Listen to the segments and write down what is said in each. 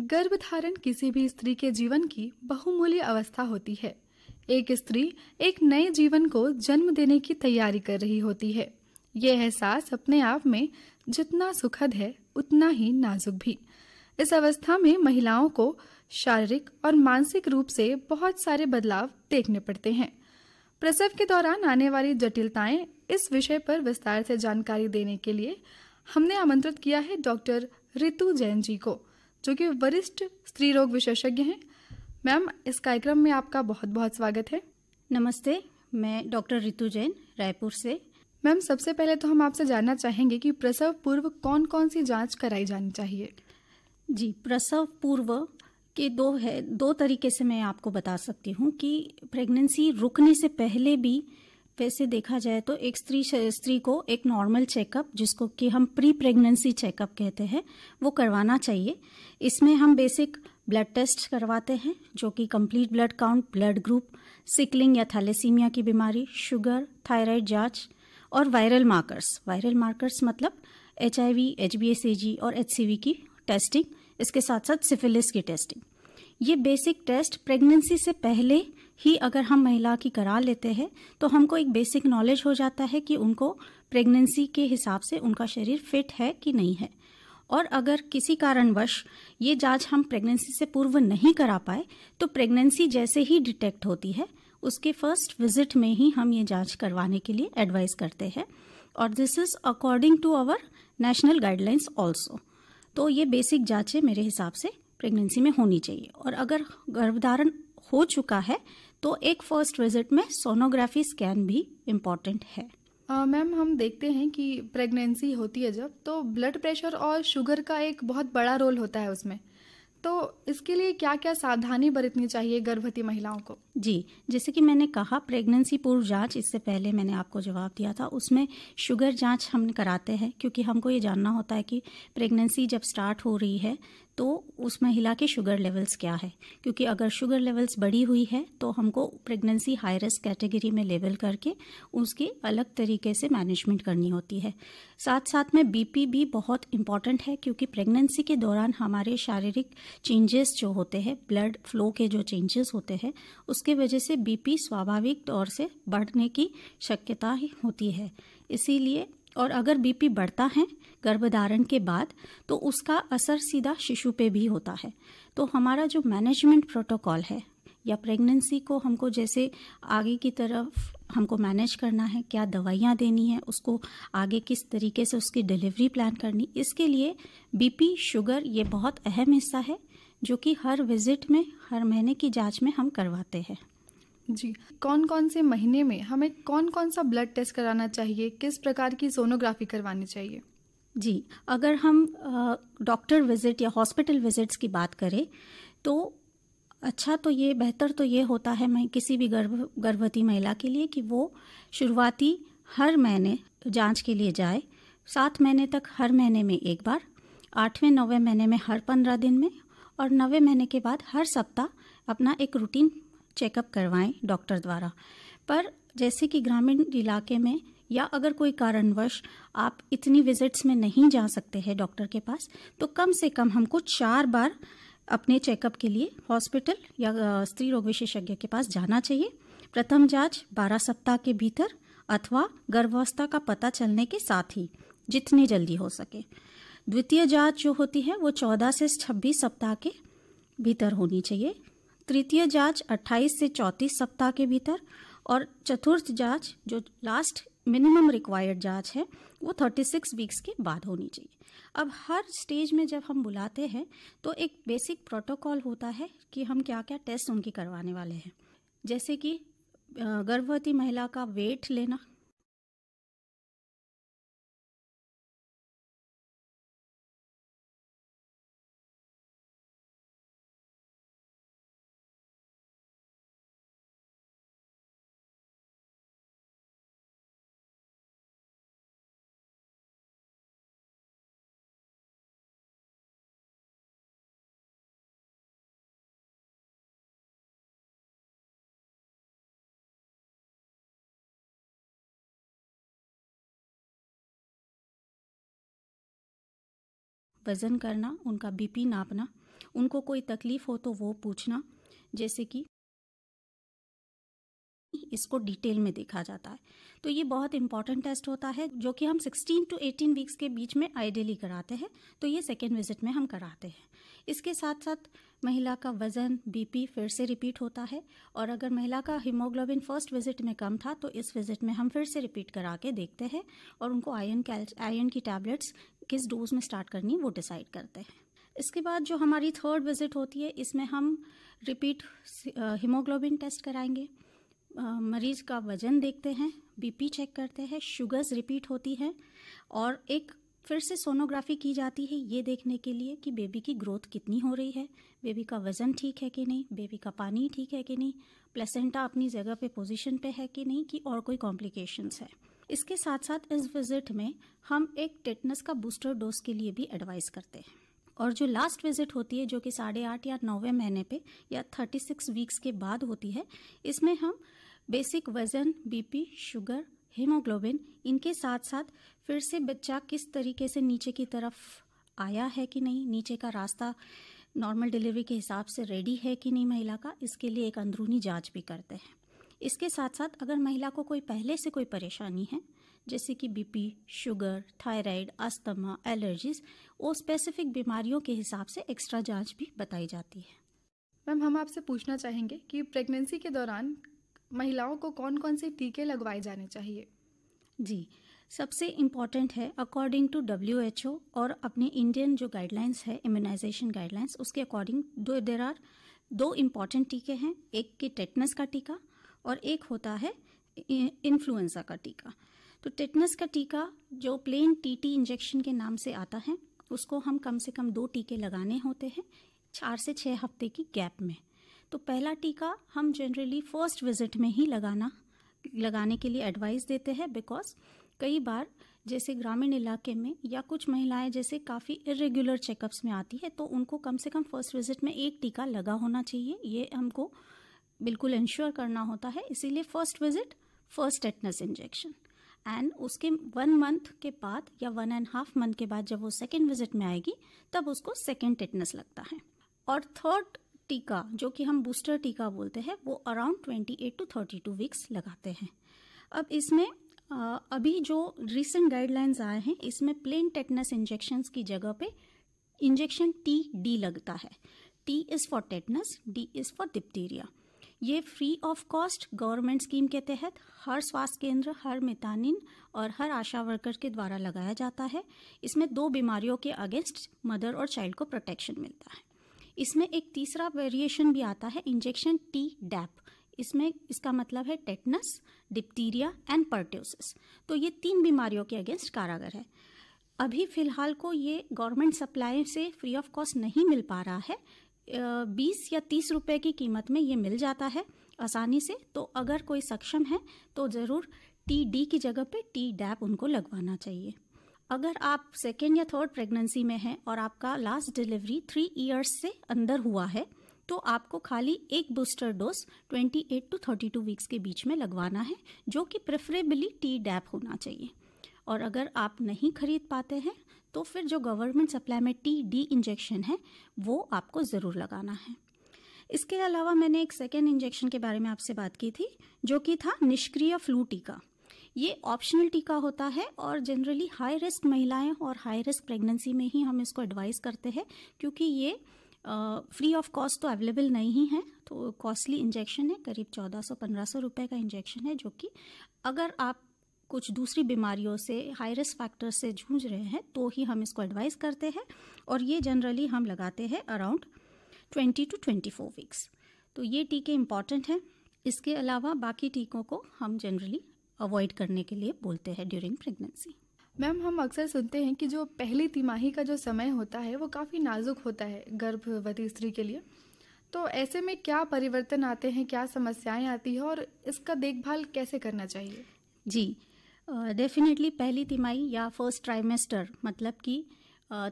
गर्भधारण किसी भी स्त्री के जीवन की बहुमूल्य अवस्था होती है। एक स्त्री एक नए जीवन को जन्म देने की तैयारी कर रही होती है। यह एहसास अपने आप में जितना सुखद है उतना ही नाजुक भी। इस अवस्था में महिलाओं को शारीरिक और मानसिक रूप से बहुत सारे बदलाव देखने पड़ते हैं। प्रसव के दौरान आने वाली जटिलताएं, इस विषय पर विस्तार से जानकारी देने के लिए हमने आमंत्रित किया है डॉक्टर रितु जैन जी को, जो कि वरिष्ठ स्त्री रोग विशेषज्ञ हैं। मैम, इस कार्यक्रम में आपका बहुत बहुत स्वागत है। नमस्ते, मैं डॉक्टर रितु जैन, रायपुर से। मैम, सबसे पहले तो हम आपसे जानना चाहेंगे कि प्रसव पूर्व कौन कौन सी जांच कराई जानी चाहिए। जी, प्रसव पूर्व के दो तरीके से मैं आपको बता सकती हूँ कि प्रेगनेंसी रुकने से पहले भी वैसे देखा जाए तो एक स्त्री को एक नॉर्मल चेकअप, जिसको कि हम प्री प्रेगनेंसी चेकअप कहते हैं, वो करवाना चाहिए। इसमें हम बेसिक ब्लड टेस्ट करवाते हैं, जो कि complete blood count, blood group, sickling या थैलेसीमिया की बीमारी, शुगर, थायराइड जांच और वायरल मार्कर्स मतलब HIV, HbA1c और HCV की टेस्टिंग, इसके साथ साथ सिफिलिस की टेस्टिंग। ये बेसिक टेस्ट प्रेगनेंसी से पहले ही अगर हम महिला की करा लेते हैं तो हमको एक बेसिक नॉलेज हो जाता है कि उनको प्रेगनेंसी के हिसाब से उनका शरीर फिट है कि नहीं है। और अगर किसी कारणवश ये जांच हम प्रेगनेंसी से पूर्व नहीं करा पाए तो प्रेगनेंसी जैसे ही डिटेक्ट होती है उसके फर्स्ट विजिट में ही हम ये जांच करवाने के लिए एडवाइस करते हैं। और this is according to our national guidelines also. तो ये बेसिक जांचें मेरे हिसाब से प्रेगनेंसी में होनी चाहिए। और अगर गर्भधारण हो चुका है तो एक फर्स्ट विजिट में सोनोग्राफी स्कैन भी इम्पॉर्टेंट है। मैम, हम देखते हैं कि प्रेगनेंसी होती है जब, तो ब्लड प्रेशर और शुगर का एक बहुत बड़ा रोल होता है उसमें। तो इसके लिए क्या क्या सावधानी बरतनी चाहिए गर्भवती महिलाओं को? जी, जैसे कि मैंने कहा, प्रेगनेंसी पूर्व जांच, इससे पहले मैंने आपको जवाब दिया था, उसमें शुगर जांच हम कराते हैं, क्योंकि हमको ये जानना होता है कि प्रेगनेंसी जब स्टार्ट हो रही है तो उस महिला के शुगर लेवल्स क्या है। क्योंकि अगर शुगर लेवल्स बढ़ी हुई है तो हमको प्रेगनेंसी हाई रिस्क कैटेगरी में लेवल करके उसकी अलग तरीके से मैनेजमेंट करनी होती है। साथ साथ में BP भी बहुत इम्पॉर्टेंट है, क्योंकि प्रेगनेंसी के दौरान हमारे शारीरिक चेंजेस जो होते हैं, ब्लड फ्लो के जो चेंजेस होते हैं, उसके वजह से BP स्वाभाविक तौर से बढ़ने की शक्यता ही होती है। इसीलिए, और अगर BP बढ़ता है गर्भधारण के बाद तो उसका असर सीधा शिशु पे भी होता है। तो हमारा जो मैनेजमेंट प्रोटोकॉल है, या प्रेगनेंसी को हमको जैसे आगे की तरफ हमको मैनेज करना है, क्या दवाइयाँ देनी है, उसको आगे किस तरीके से उसकी डिलीवरी प्लान करनी, इसके लिए BP, शुगर ये बहुत अहम हिस्सा है, जो कि हर विजिट में, हर महीने की जांच में हम करवाते हैं। जी, कौन कौन से महीने में हमें कौन कौन सा ब्लड टेस्ट कराना चाहिए, किस प्रकार की सोनोग्राफी करवानी चाहिए? जी, अगर हम डॉक्टर विजिट या हॉस्पिटल विजिट्स की बात करें तो अच्छा, तो ये बेहतर तो ये होता है मैं किसी भी गर्भवती महिला के लिए कि वो शुरुआती हर महीने जांच के लिए जाए। 7 महीने तक हर महीने में एक बार, 8वें 9वें महीने में हर 15 दिन में, और 9वें महीने के बाद हर सप्ताह अपना एक रूटीन चेकअप करवाएं डॉक्टर द्वारा। पर जैसे कि ग्रामीण इलाके में, या अगर कोई कारणवश आप इतनी विजिट्स में नहीं जा सकते हैं डॉक्टर के पास, तो कम से कम हमको 4 बार अपने चेकअप के लिए हॉस्पिटल या स्त्री रोग विशेषज्ञ के पास जाना चाहिए। प्रथम जांच 12 सप्ताह के भीतर अथवा गर्भावस्था का पता चलने के साथ ही, जितनी जल्दी हो सके। द्वितीय जांच जो होती है वो 14 से 26 सप्ताह के भीतर होनी चाहिए। तृतीय जांच 28 से 34 सप्ताह के भीतर, और चतुर्थ जांच जो लास्ट मिनिमम रिक्वायर्ड जांच है वो 36 वीक्स के बाद होनी चाहिए। अब हर स्टेज में जब हम बुलाते हैं तो एक बेसिक प्रोटोकॉल होता है कि हम क्या क्या टेस्ट उनकी करवाने वाले हैं, जैसे कि गर्भवती महिला का वेट लेना, वजन करना, उनका BP नापना, उनको कोई तकलीफ हो तो वो पूछना, जैसे कि इसको डिटेल में देखा जाता है। तो ये बहुत इंपॉर्टेंट टेस्ट होता है जो कि हम 16 to 18 वीक्स के बीच में आइडियली कराते हैं। तो ये सेकेंड विजिट में हम कराते हैं। इसके साथ साथ महिला का वजन, बीपी फिर से रिपीट होता है, और अगर महिला का हीमोग्लोबिन फर्स्ट विजिट में कम था तो इस विजिट में हम फिर से रिपीट करा के देखते हैं और उनको आयरन की टैबलेट्स किस डोज में स्टार्ट करनी वो डिसाइड करते हैं। इसके बाद जो हमारी थर्ड विजिट होती है, इसमें हम रिपीट हीमोग्लोबिन टेस्ट कराएंगे, मरीज का वजन देखते हैं, बीपी चेक करते हैं, शुगर्स रिपीट होती है, और एक फिर से सोनोग्राफी की जाती है ये देखने के लिए कि बेबी की ग्रोथ कितनी हो रही है, बेबी का वजन ठीक है कि नहीं, बेबी का पानी ठीक है कि नहीं, प्लेसेंटा अपनी जगह पे पोजीशन पे है कि नहीं, कि और कोई कॉम्प्लिकेशंस है। इसके साथ साथ इस विजिट में हम एक टेटनस का बूस्टर डोज के लिए भी एडवाइस करते हैं। और जो लास्ट विजिट होती है जो कि 8.5 या 9वें महीने पे या 36 वीक्स के बाद होती है, इसमें हम बेसिक वजन, बीपी, शुगर, हीमोग्लोबिन, इनके साथ साथ फिर से बच्चा किस तरीके से नीचे की तरफ आया है कि नहीं, नीचे का रास्ता नॉर्मल डिलीवरी के हिसाब से रेडी है कि नहीं महिला का, इसके लिए एक अंदरूनी जांच भी करते हैं। इसके साथ साथ अगर महिला को कोई पहले से कोई परेशानी है जैसे कि BP, sugar, thyroid, asthma, allergies, वो स्पेसिफिक बीमारियों के हिसाब से एक्स्ट्रा जांच भी बताई जाती है। मैम, हम आपसे पूछना चाहेंगे कि प्रेगनेंसी के दौरान महिलाओं को कौन कौन से टीके लगवाए जाने चाहिए? जी, सबसे इम्पॉर्टेंट है अकॉर्डिंग टू WHO और अपने इंडियन जो गाइडलाइंस है, इम्यूनाइजेशन गाइडलाइंस, उसके अकॉर्डिंग देर आर 2 इम्पॉर्टेंट टीके हैं, एक कि टेटनस का टीका और एक होता है इन्फ्लुएंजा का टीका। तो टेटनस का टीका जो प्लेन TT इंजेक्शन के नाम से आता है, उसको हम कम से कम 2 टीके लगाने होते हैं 4 से 6 हफ्ते की गैप में। तो पहला टीका हम जनरली फर्स्ट विजिट में ही लगाने के लिए एडवाइस देते हैं, बिकॉज कई बार जैसे ग्रामीण इलाके में या कुछ महिलाएं जैसे काफ़ी इरेगुलर चेकअप्स में आती है तो उनको कम से कम फर्स्ट विजिट में 1 टीका लगा होना चाहिए, ये हमको बिल्कुल इंश्योर करना होता है। इसीलिए first visit first tetanus injection, and उसके 1 मंथ के बाद या 1.5 मंथ के बाद जब वो सेकेंड विजिट में आएगी तब उसको सेकेंड टेटनस लगता है। और थर्ड टीका जो कि हम बूस्टर टीका बोलते हैं वो अराउंड 28 to 32 वीक्स लगाते हैं। अब इसमें अभी जो रिसेंट गाइडलाइंस आए हैं इसमें प्लेन टेटनस इंजेक्शंस की जगह पे इंजेक्शन TD लगता है। T is for tetanus, D is for diphtheria. ये free of cost government scheme के तहत हर स्वास्थ्य केंद्र, हर मितानिन और हर आशा वर्कर के द्वारा लगाया जाता है। इसमें 2 बीमारियों के अगेंस्ट मदर और चाइल्ड को प्रोटेक्शन मिलता है। इसमें एक तीसरा वेरिएशन भी आता है, इंजेक्शन Tdap। इसमें इसका मतलब है टेटनस, डिप्थीरिया एंड पर्ट्यूसिस। तो ये 3 बीमारियों के अगेंस्ट कारगर है। अभी फिलहाल को ये गवर्नमेंट सप्लाई से फ्री ऑफ कॉस्ट नहीं मिल पा रहा है, 20 या 30 रुपए की कीमत में ये मिल जाता है आसानी से। तो अगर कोई सक्षम है तो ज़रूर TD की जगह पे Tdap उनको लगवाना चाहिए। अगर आप सेकेंड या थर्ड प्रेगनेंसी में हैं और आपका लास्ट डिलीवरी 3 इयर्स से अंदर हुआ है तो आपको खाली एक बूस्टर डोज 28 to 32 वीक्स के बीच में लगवाना है, जो कि प्रेफरेबली Tdap होना चाहिए। और अगर आप नहीं खरीद पाते हैं तो फिर जो गवर्नमेंट सप्लाई में TD इंजेक्शन है वो आपको ज़रूर लगाना है। इसके अलावा मैंने एक सेकेंड इंजेक्शन के बारे में आपसे बात की थी जो कि था निष्क्रिय फ्लू टीका। ये ऑप्शनल टीका होता है और जनरली हाई रिस्क महिलाएं और हाई रिस्क प्रेगनेंसी में ही हम इसको एडवाइस करते हैं, क्योंकि ये फ्री ऑफ कॉस्ट तो अवेलेबल नहीं है, तो कॉस्टली इंजेक्शन है, करीब 1400-1500 रुपए का इंजेक्शन है, जो कि अगर आप कुछ दूसरी बीमारियों से, हाई रिस्क फैक्टर से जूझ रहे हैं तो ही हम इसको एडवाइस करते हैं। और ये जनरली हम लगाते हैं अराउंड 20 to 24 वीक्स। तो ये टीके इम्पॉर्टेंट हैं। इसके अलावा बाकी टीकों को हम जनरली अवॉइड करने के लिए बोलते हैं ड्यूरिंग प्रेगनेंसी। मैम, हम अक्सर सुनते हैं कि जो पहली तिमाही का जो समय होता है वो काफ़ी नाजुक होता है गर्भवती स्त्री के लिए। तो ऐसे में क्या परिवर्तन आते हैं, क्या समस्याएं आती हैं और इसका देखभाल कैसे करना चाहिए? जी, डेफिनेटली पहली तिमाही या फर्स्ट ट्राइमेस्टर मतलब कि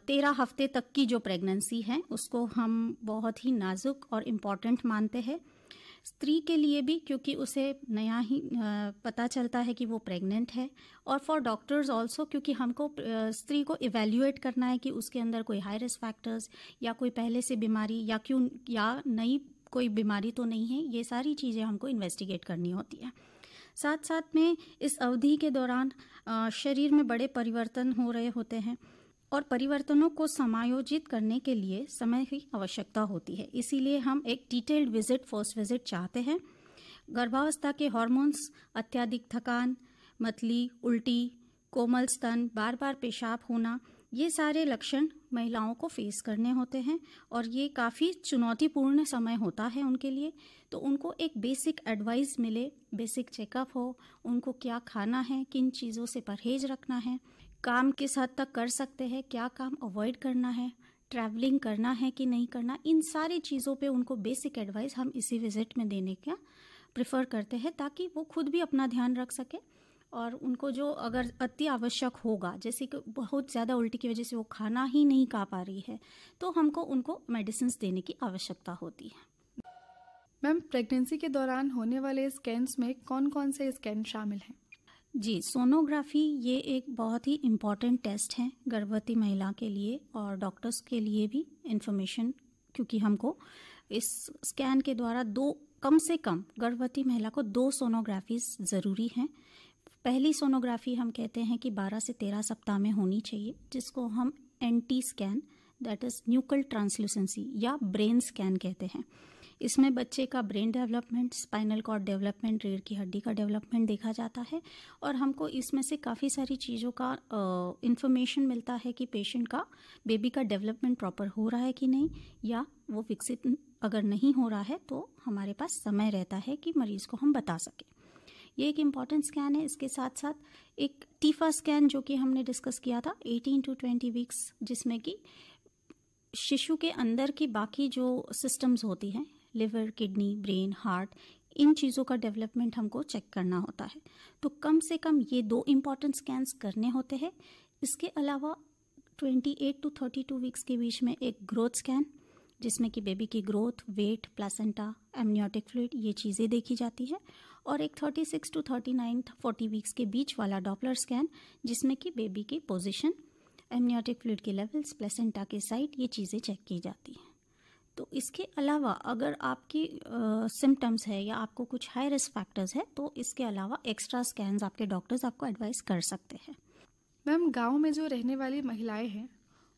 13 हफ्ते तक की जो प्रेगनेंसी है उसको हम बहुत ही नाजुक और इम्पॉर्टेंट मानते हैं। स्त्री के लिए भी, क्योंकि उसे नया ही पता चलता है कि वो प्रेग्नेंट है, और फॉर डॉक्टर्स ऑल्सो, क्योंकि हमको स्त्री को इवेल्युएट करना है कि उसके अंदर कोई हाई रिस्क फैक्टर्स या कोई पहले से बीमारी या नई कोई बीमारी तो नहीं है। ये सारी चीज़ें हमको इन्वेस्टिगेट करनी होती है। साथ साथ में इस अवधि के दौरान शरीर में बड़े परिवर्तन हो रहे होते हैं और परिवर्तनों को समायोजित करने के लिए समय की आवश्यकता होती है। इसीलिए हम एक डिटेल्ड विजिट, फर्स्ट विजिट चाहते हैं। गर्भावस्था के हार्मोन्स, अत्यधिक थकान, मतली, उल्टी, कोमल स्तन, बार बार पेशाब होना, ये सारे लक्षण महिलाओं को फेस करने होते हैं और ये काफ़ी चुनौतीपूर्ण समय होता है उनके लिए। तो उनको एक बेसिक एडवाइस मिले, बेसिक चेकअप हो, उनको क्या खाना है, किन चीज़ों से परहेज रखना है, काम किस हद तक कर सकते हैं, क्या काम अवॉइड करना है, ट्रैवलिंग करना है कि नहीं करना, इन सारी चीज़ों पे उनको बेसिक एडवाइस हम इसी विजिट में देने का प्रेफर करते हैं, ताकि वो खुद भी अपना ध्यान रख सके। और उनको जो अगर अति आवश्यक होगा, जैसे कि बहुत ज़्यादा उल्टी की वजह से वो खाना ही नहीं खा पा रही है, तो हमको उनको मेडिसिन देने की आवश्यकता होती है। मैम, प्रेगनेंसी के दौरान होने वाले स्कैन्स में कौन कौन से स्कैन शामिल हैं? जी, सोनोग्राफी ये एक बहुत ही इम्पॉर्टेंट टेस्ट है गर्भवती महिला के लिए और डॉक्टर्स के लिए भी इन्फॉर्मेशन, क्योंकि हमको इस स्कैन के द्वारा कम से कम गर्भवती महिला को 2 सोनोग्राफीज ज़रूरी हैं। पहली सोनोग्राफी हम कहते हैं कि 12 से 13 सप्ताह में होनी चाहिए, जिसको हम NT scan, that is nuchal translucency या ब्रेन स्कैन कहते हैं। इसमें बच्चे का brain development, spinal cord development, रीढ़ की हड्डी का डेवलपमेंट देखा जाता है और हमको इसमें से काफ़ी सारी चीज़ों का इंफॉर्मेशन मिलता है कि पेशेंट का, बेबी का डेवलपमेंट प्रॉपर हो रहा है कि नहीं, या वो विकसित अगर नहीं हो रहा है तो हमारे पास समय रहता है कि मरीज़ को हम बता सकें। ये एक इम्पॉर्टेंट स्कैन है। इसके साथ साथ एक टीफा स्कैन जो कि हमने डिस्कस किया था 18 to 20 वीक्स, जिसमें कि शिशु के अंदर की बाकी जो सिस्टम्स होती हैं, लिवर, किडनी, ब्रेन, हार्ट, इन चीज़ों का डेवलपमेंट हमको चेक करना होता है। तो कम से कम ये 2 इम्पॉर्टेंट स्कैन्स करने होते हैं। इसके अलावा 28 to 32 वीक्स के बीच में एक ग्रोथ स्कैन, जिसमें कि बेबी की growth, weight, placenta, amniotic fluid, ये चीज़ें देखी जाती है। और एक 36 to 39-40 वीक्स के बीच वाला डॉपलर स्कैन, जिसमें कि बेबी की पोजीशन, एमनियोटिक फ्लूइड के लेवल्स, प्लेसेंटा के साइड, ये चीज़ें चेक की जाती हैं। तो इसके अलावा अगर आपकी सिम्टम्स है या आपको कुछ हाई रिस्क फैक्टर्स है, तो इसके अलावा एक्स्ट्रा स्कैन्स आपके डॉक्टर्स आपको एडवाइस कर सकते हैं। मैम, गांव में जो रहने वाली महिलाएं हैं,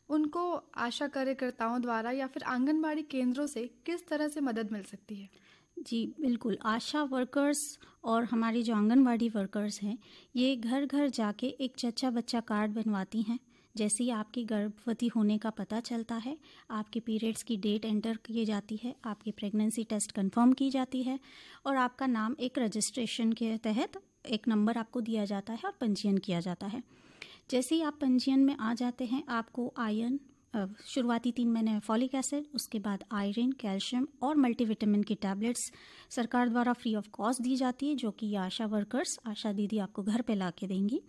उनको आशा कार्यकर्ताओं द्वारा या फिर आंगनबाड़ी केंद्रों से किस तरह से मदद मिल सकती है? जी बिल्कुल, आशा वर्कर्स और हमारी जो आंगनबाड़ी वर्कर्स हैं, ये घर घर जाके एक जच्चा बच्चा कार्ड बनवाती हैं। जैसे ही आपकी गर्भवती होने का पता चलता है, आपके पीरियड्स की डेट एंटर की जाती है, आपकी प्रेगनेंसी टेस्ट कंफर्म की जाती है और आपका नाम एक रजिस्ट्रेशन के तहत एक नंबर आपको दिया जाता है और पंजीयन किया जाता है। जैसे ही आप पंजीयन में आ जाते हैं, आपको आयरन, शुरुआती 3 महीने फॉलिक एसिड, उसके बाद आयरन, कैल्शियम और मल्टीविटामिन की टैबलेट्स सरकार द्वारा फ्री ऑफ कॉस्ट दी जाती है, जो कि आशा वर्कर्स, आशा दीदी आपको घर पे ला के देंगी।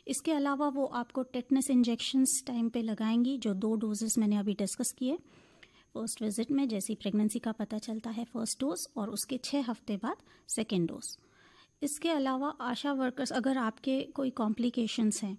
इसके अलावा वो आपको टेटनस इंजेक्शंस टाइम पे लगाएंगी, जो 2 डोजेस मैंने अभी डिस्कस किए। फर्स्ट विजिट में जैसी प्रेगनेंसी का पता चलता है फर्स्ट डोज, और उसके 6 हफ्ते बाद सेकेंड डोज। इसके अलावा आशा वर्कर्स, अगर आपके कोई कॉम्प्लिकेशंस हैं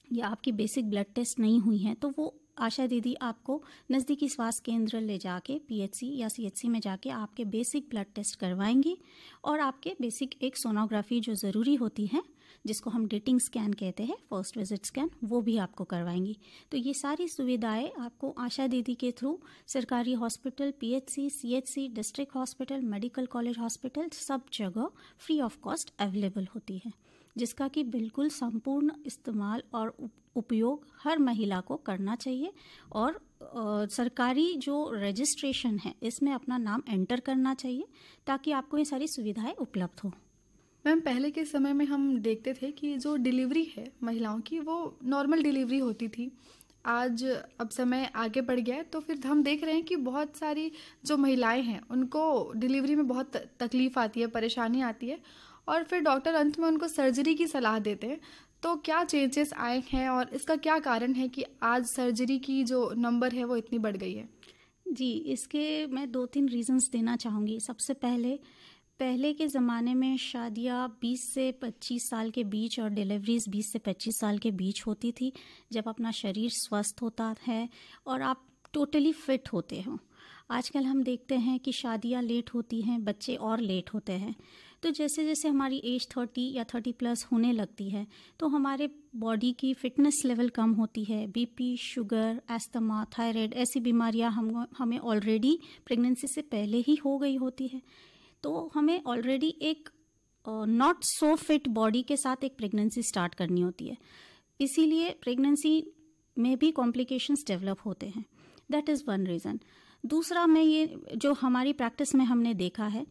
या आपकी बेसिक ब्लड टेस्ट नहीं हुई हैं, तो वो आशा दीदी आपको नज़दीकी स्वास्थ्य केंद्र ले जाके PHC या CHC में जाके आपके बेसिक ब्लड टेस्ट करवाएंगी और आपके बेसिक एक सोनोग्राफी जो ज़रूरी होती है, जिसको हम डेटिंग स्कैन कहते हैं, फर्स्ट विजिट स्कैन, वो भी आपको करवाएंगी। तो ये सारी सुविधाएं आपको आशा दीदी के थ्रू सरकारी hospital, PHC, CHC, district hospital, medical college hospital, सब जगह फ्री ऑफ कॉस्ट अवेलेबल होती है, जिसका कि बिल्कुल संपूर्ण इस्तेमाल और उपयोग हर महिला को करना चाहिए। और सरकारी जो रजिस्ट्रेशन है, इसमें अपना नाम एंटर करना चाहिए, ताकि आपको ये सारी सुविधाएं उपलब्ध हो। मैम, पहले के समय में हम देखते थे कि जो डिलीवरी है महिलाओं की, वो नॉर्मल डिलीवरी होती थी। आज अब समय आगे बढ़ गया है, तो फिर हम देख रहे हैं कि बहुत सारी जो महिलाएं हैं, उनको डिलीवरी में बहुत तकलीफ आती है, परेशानी आती है, और फिर डॉक्टर अंत में उनको सर्जरी की सलाह देते हैं। तो क्या चेंजेस आए हैं और इसका क्या कारण है कि आज सर्जरी की जो नंबर है वो इतनी बढ़ गई है? जी, इसके मैं 2-3 रीज़न्स देना चाहूँगी। सबसे पहले के ज़माने में शादियाँ 20 से 25 साल के बीच और डिलीवरीज़ 20 से 25 साल के बीच होती थी, जब अपना शरीर स्वस्थ होता है और आप टोटली फिट होते हो। आजकल हम देखते हैं कि शादियाँ लेट होती हैं, बच्चे और लेट होते हैं। तो जैसे जैसे हमारी एज 30 या 30+ होने लगती है, तो हमारे बॉडी की फिटनेस लेवल कम होती है। बीपी, शुगर, अस्थमा, थायराइड ऐसी बीमारियाँ हमें ऑलरेडी प्रेगनेंसी से पहले ही हो गई होती है। तो हमें ऑलरेडी एक नॉट सो फिट बॉडी के साथ एक प्रेगनेंसी स्टार्ट करनी होती है। इसीलिए प्रेगनेंसी में भी कॉम्प्लिकेशंस डेवलप होते हैं। That is one reason. दूसरा, मैं ये जो हमारी प्रैक्टिस में हमने देखा है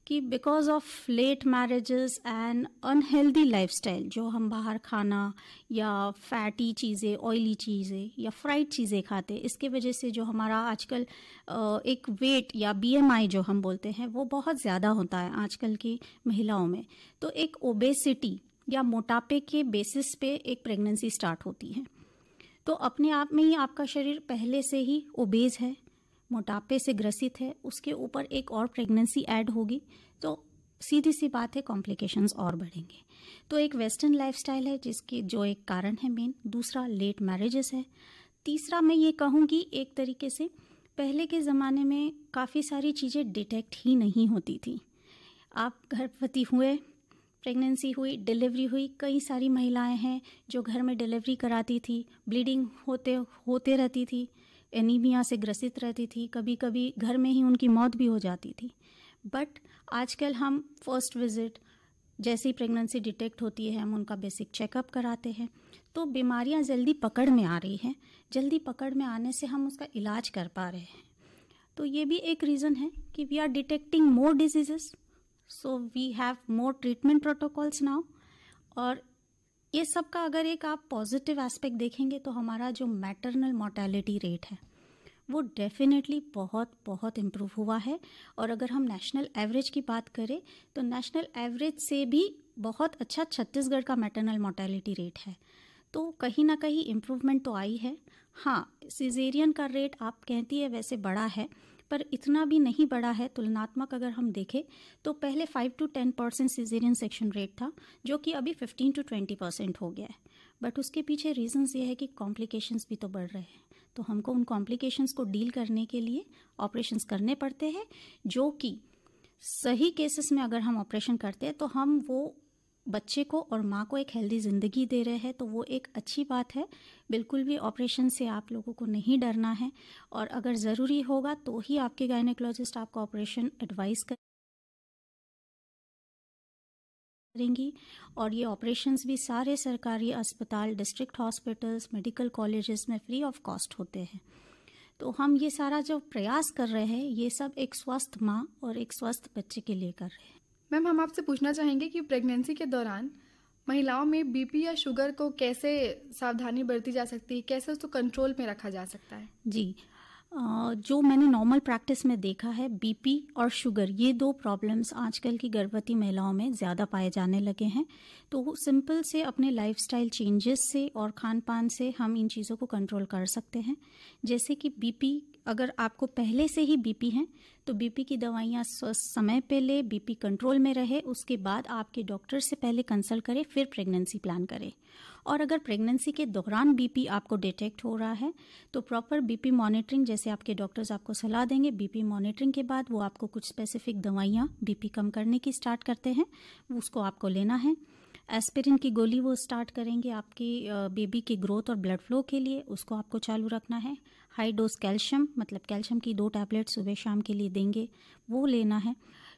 कि because of late marriages and unhealthy lifestyle, जो हम बाहर खाना या फैटी चीज़ें, ऑयली चीज़ें या फ्राइड चीज़ें खाते, इसके वजह से जो हमारा आजकल एक वेट या BMI जो हम बोलते हैं वो बहुत ज़्यादा होता है आजकल की महिलाओं में। तो एक ओबेसिटी या मोटापे के बेसिस पे एक प्रेगनेंसी स्टार्ट होती है। तो अपने आप में ही आपका शरीर पहले से ही ओबेज है, मोटापे से ग्रसित है, उसके ऊपर एक और प्रेगनेंसी ऐड होगी तो सीधी सी बात है, कॉम्प्लिकेशंस और बढ़ेंगे। तो एक वेस्टर्न लाइफस्टाइल है जिसकी जो एक कारण है मेन। दूसरा, लेट मैरिजेस है। तीसरा, मैं ये कहूँगी एक तरीके से पहले के ज़माने में काफ़ी सारी चीज़ें डिटेक्ट ही नहीं होती थी। आप गर्भवती हुए, प्रेगनेंसी हुई, डिलीवरी हुई, कई सारी महिलाएं हैं जो घर में डिलीवरी कराती थी, ब्लीडिंग होते रहती थी, एनीमिया से ग्रसित रहती थी, कभी कभी घर में ही उनकी मौत भी हो जाती थी। बट आजकल हम फर्स्ट विजिट, जैसे ही प्रेगनेंसी डिटेक्ट होती है हम उनका बेसिक चेकअप कराते हैं, तो बीमारियां जल्दी पकड़ में आ रही हैं। जल्दी पकड़ में आने से हम उसका इलाज कर पा रहे हैं। तो ये भी एक रीज़न है कि we are detecting more diseases, so we have more treatment protocols now. और ये सब का अगर एक आप पॉजिटिव एस्पेक्ट देखेंगे तो हमारा जो मैटरनल मोर्टेलिटी रेट है वो डेफिनेटली बहुत बहुत इम्प्रूव हुआ है। और अगर हम नेशनल एवरेज की बात करें तो नेशनल एवरेज से भी बहुत अच्छा छत्तीसगढ़ का मैटरनल मोर्टेलिटी रेट है। तो कहीं ना कहीं इम्प्रूवमेंट तो आई है। हाँ, सिजेरियन का रेट आप कहती है वैसे बड़ा है, पर इतना भी नहीं बढ़ा है। तुलनात्मक अगर हम देखें तो पहले 5 to 10% सिजेरियन सेक्शन रेट था, जो कि अभी 15 to 20% हो गया है। बट उसके पीछे रीजंस ये है कि कॉम्प्लिकेशंस भी तो बढ़ रहे हैं, तो हमको उन कॉम्प्लिकेशंस को डील करने के लिए ऑपरेशंस करने पड़ते हैं, जो कि सही केसेस में अगर हम ऑपरेशन करते हैं तो हम वो बच्चे को और माँ को एक हेल्दी ज़िंदगी दे रहे हैं, तो वो एक अच्छी बात है। बिल्कुल भी ऑपरेशन से आप लोगों को नहीं डरना है, और अगर ज़रूरी होगा तो ही आपके गायनेकोलॉजिस्ट आपको ऑपरेशन एडवाइस करेंगी। और ये ऑपरेशंस भी सारे सरकारी अस्पताल, डिस्ट्रिक्ट हॉस्पिटल्स, मेडिकल कॉलेजेस में फ्री ऑफ कॉस्ट होते हैं। तो हम ये सारा जो प्रयास कर रहे हैं ये सब एक स्वस्थ माँ और एक स्वस्थ बच्चे के लिए कर रहे हैं। मैम, हम आपसे पूछना चाहेंगे कि प्रेगनेंसी के दौरान महिलाओं में बीपी या शुगर को कैसे सावधानी बरती जा सकती है, कैसे उसको कंट्रोल में रखा जा सकता है? जी, जो मैंने नॉर्मल प्रैक्टिस में देखा है, बीपी और शुगर ये 2 प्रॉब्लम्स आजकल की गर्भवती महिलाओं में ज़्यादा पाए जाने लगे हैं। तो सिंपल से अपने लाइफस्टाइल चेंजेस से और खान पान से हम इन चीज़ों को कंट्रोल कर सकते हैं। जैसे कि बीपी, अगर आपको पहले से ही बीपी है तो बीपी की दवाइयाँ समय पे ले, बीपी कंट्रोल में रहे, उसके बाद आपके डॉक्टर से पहले कंसल्ट करें, फिर प्रेगनेंसी प्लान करें। और अगर प्रेगनेंसी के दौरान बीपी आपको डिटेक्ट हो रहा है तो प्रॉपर बीपी मॉनिटरिंग, जैसे आपके डॉक्टर्स आपको सलाह देंगे, बीपी मॉनिटरिंग के बाद वो आपको कुछ स्पेसिफिक दवाइयाँ बीपी कम करने की स्टार्ट करते हैं, उसको आपको लेना है। एस्पिरिन की गोली वो स्टार्ट करेंगे आपकी बेबी की ग्रोथ और ब्लड फ्लो के लिए, उसको आपको चालू रखना है। हाई डोज कैल्शियम, मतलब कैल्शियम की 2 टैबलेट सुबह शाम के लिए देंगे, वो लेना है।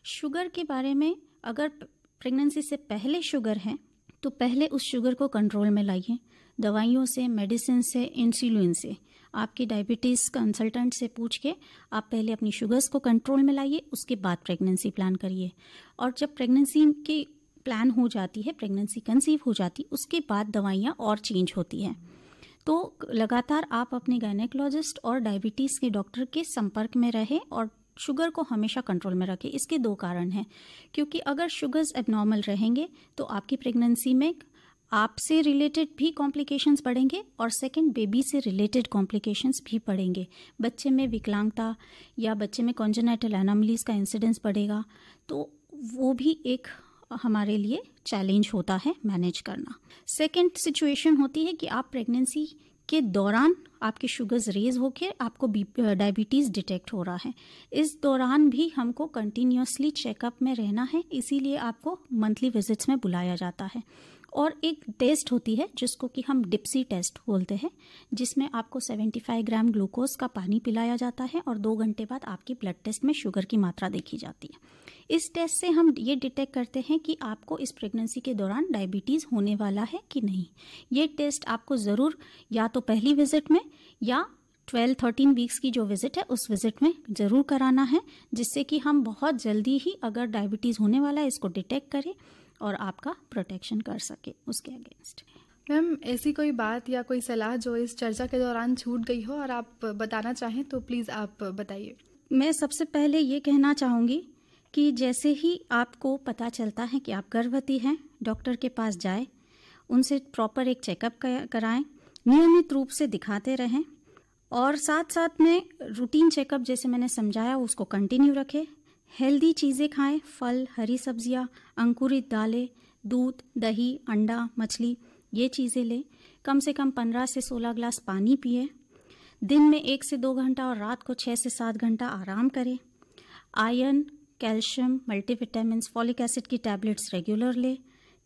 शुगर के बारे में, अगर प्रेगनेंसी से पहले शुगर है तो पहले उस शुगर को कंट्रोल में लाइए, दवाइयों से, मेडिसिन से, इंसुलिन से। आपके डायबिटीज़ कंसल्टेंट से पूछ के आप पहले अपनी शुगर्स को कंट्रोल में लाइए, उसके बाद प्रेगनेंसी प्लान करिए। और जब प्रेगनेंसी की प्लान हो जाती है, प्रेगनेंसी कंसीव हो जाती, उसके बाद दवाइयाँ और चेंज होती हैं। तो लगातार आप अपने गायनेकोलॉजिस्ट और डायबिटीज़ के डॉक्टर के संपर्क में रहें और शुगर को हमेशा कंट्रोल में रखें। इसके 2 कारण हैं, क्योंकि अगर शुगर्स एबनॉर्मल रहेंगे तो आपकी प्रेगनेंसी में आपसे रिलेटेड भी कॉम्प्लिकेशंस बढ़ेंगे और सेकंड बेबी से रिलेटेड कॉम्प्लिकेशंस भी बढ़ेंगे। बच्चे में विकलांगता या बच्चे में कॉन्जेनिटल एनोमलीज का इंसिडेंस बढ़ेगा, तो वो भी एक हमारे लिए चैलेंज होता है मैनेज करना। सेकंड सिचुएशन होती है कि आप प्रेगनेंसी के दौरान आपके शुगर्स रेज होकर आपको डायबिटीज़ डिटेक्ट हो रहा है। इस दौरान भी हमको कंटिन्यूसली चेकअप में रहना है, इसीलिए आपको मंथली विजिट्स में बुलाया जाता है। और एक टेस्ट होती है जिसको कि हम डिप्सी टेस्ट बोलते हैं, जिसमें आपको 75 ग्राम ग्लूकोज का पानी पिलाया जाता है और 2 घंटे बाद आपकी ब्लड टेस्ट में शुगर की मात्रा देखी जाती है। इस टेस्ट से हम ये डिटेक्ट करते हैं कि आपको इस प्रेगनेंसी के दौरान डायबिटीज़ होने वाला है कि नहीं। ये टेस्ट आपको ज़रूर या तो पहली विजिट में या 12-13 वीक्स की जो विजिट है उस विजिट में ज़रूर कराना है, जिससे कि हम बहुत जल्दी ही अगर डायबिटीज़ होने वाला है इसको डिटेक्ट करें और आपका प्रोटेक्शन कर सके उसके अगेंस्ट। मैम, ऐसी कोई बात या कोई सलाह जो इस चर्चा के दौरान छूट गई हो और आप बताना चाहें तो प्लीज़ आप बताइए। मैं सबसे पहले ये कहना चाहूँगी कि जैसे ही आपको पता चलता है कि आप गर्भवती हैं, डॉक्टर के पास जाए, उनसे प्रॉपर एक चेकअप कराएं, नियमित रूप से दिखाते रहें और साथ साथ में रूटीन चेकअप जैसे मैंने समझाया उसको कंटिन्यू रखें। हेल्दी चीज़ें खाएं, फल, हरी सब्जियां, अंकुरित दालें, दूध, दही, अंडा, मछली, ये चीज़ें लें। कम से कम 15 से 16 ग्लास पानी पिए। दिन में 1 से 2 घंटा और रात को 6 से 7 घंटा आराम करें। Iron, calcium, multivitamins, folic acid की टैबलेट्स रेगुलर ले।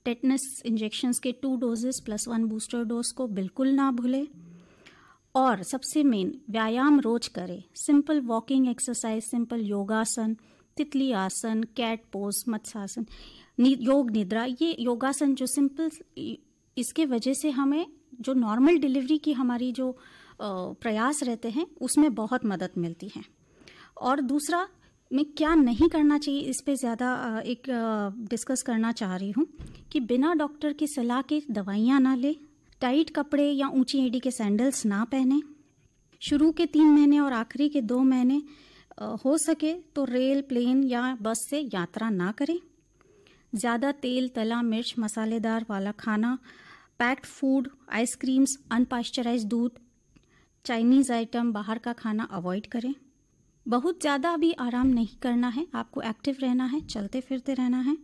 टेटनस इंजेक्शंस के 2 डोजेस प्लस 1 बूस्टर डोज को बिल्कुल ना भूलें। और सबसे मेन, व्यायाम रोज करें। सिंपल वॉकिंग एक्सरसाइज, सिंपल योगासन, तितली आसन, कैट पोज, मत्स्यासन, योग निद्रा, ये योगासन जो सिंपल, इसके वजह से हमें जो नॉर्मल डिलीवरी की हमारी जो प्रयास रहते हैं उसमें बहुत मदद मिलती है। और दूसरा, मैं क्या नहीं करना चाहिए इस पे ज़्यादा एक डिस्कस करना चाह रही हूँ कि बिना डॉक्टर की सलाह के दवाइयाँ ना ले, टाइट कपड़े या ऊंची एड़ी के सैंडल्स ना पहने, शुरू के 3 महीने और आखिरी के 2 महीने हो सके तो रेल, प्लेन या बस से यात्रा ना करें। ज़्यादा तेल, तला, मिर्च, मसालेदार वाला खाना, पैक्ड फूड, आइसक्रीम्स, अनपास्चराइज दूध, चाइनीज़ आइटम, बाहर का खाना अवॉइड करें। बहुत ज़्यादा भी आराम नहीं करना है, आपको एक्टिव रहना है, चलते फिरते रहना है।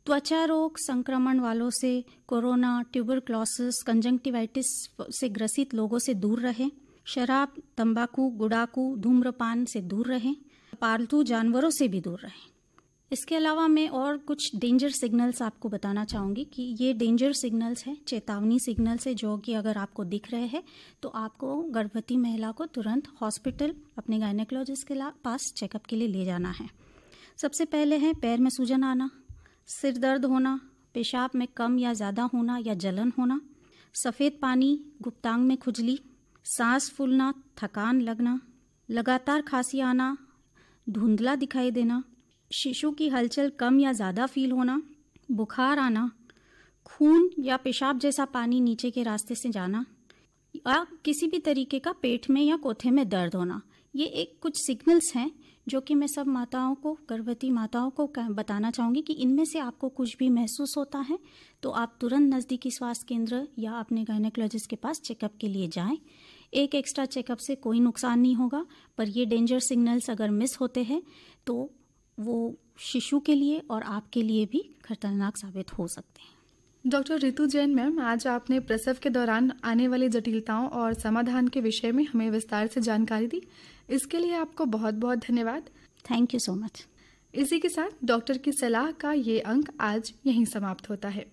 त्वचा रोग संक्रमण वालों से, कोरोना, ट्यूबरक्लोसिस, कंजंक्टिवाइटिस से ग्रसित लोगों से दूर रहें। शराब, तंबाकू, गुड़ाकू, धूम्रपान से दूर रहें। पालतू जानवरों से भी दूर रहें। इसके अलावा मैं और कुछ डेंजर सिग्नल्स आपको बताना चाहूँगी कि ये डेंजर सिग्नल्स हैं, चेतावनी सिग्नल्स है, जो कि अगर आपको दिख रहे हैं तो आपको गर्भवती महिला को तुरंत हॉस्पिटल अपने गायनेकोलॉजिस्ट के पास चेकअप के लिए ले जाना है। सबसे पहले है पैर में सूजन आना, सिर दर्द होना, पेशाब में कम या ज़्यादा होना या जलन होना, सफ़ेद पानी, गुप्तांग में खुजली, सांस फूलना, थकान लगना, लगातार खांसी आना, धुंधला दिखाई देना, शिशु की हलचल कम या ज़्यादा फील होना, बुखार आना, खून या पेशाब जैसा पानी नीचे के रास्ते से जाना, या किसी भी तरीके का पेट में या कोथे में दर्द होना। ये एक कुछ सिग्नल्स हैं जो कि मैं सब माताओं को, गर्भवती माताओं को बताना चाहूँगी कि इनमें से आपको कुछ भी महसूस होता है तो आप तुरंत नज़दीकी स्वास्थ्य केंद्र या अपने गायनेकोलॉजिस्ट के पास चेकअप के लिए जाएं। एक एक्स्ट्रा चेकअप से कोई नुकसान नहीं होगा, पर ये डेंजर सिग्नल्स अगर मिस होते हैं तो वो शिशु के लिए और आपके लिए भी खतरनाक साबित हो सकते हैं। डॉक्टर रितु जैन मैम, आज आपने प्रसव के दौरान आने वाली जटिलताओं और समाधान के विषय में हमें विस्तार से जानकारी दी। इसके लिए आपको बहुत बहुत धन्यवाद। Thank you so much. इसी के साथ डॉक्टर की सलाह का ये अंक आज यहीं समाप्त होता है।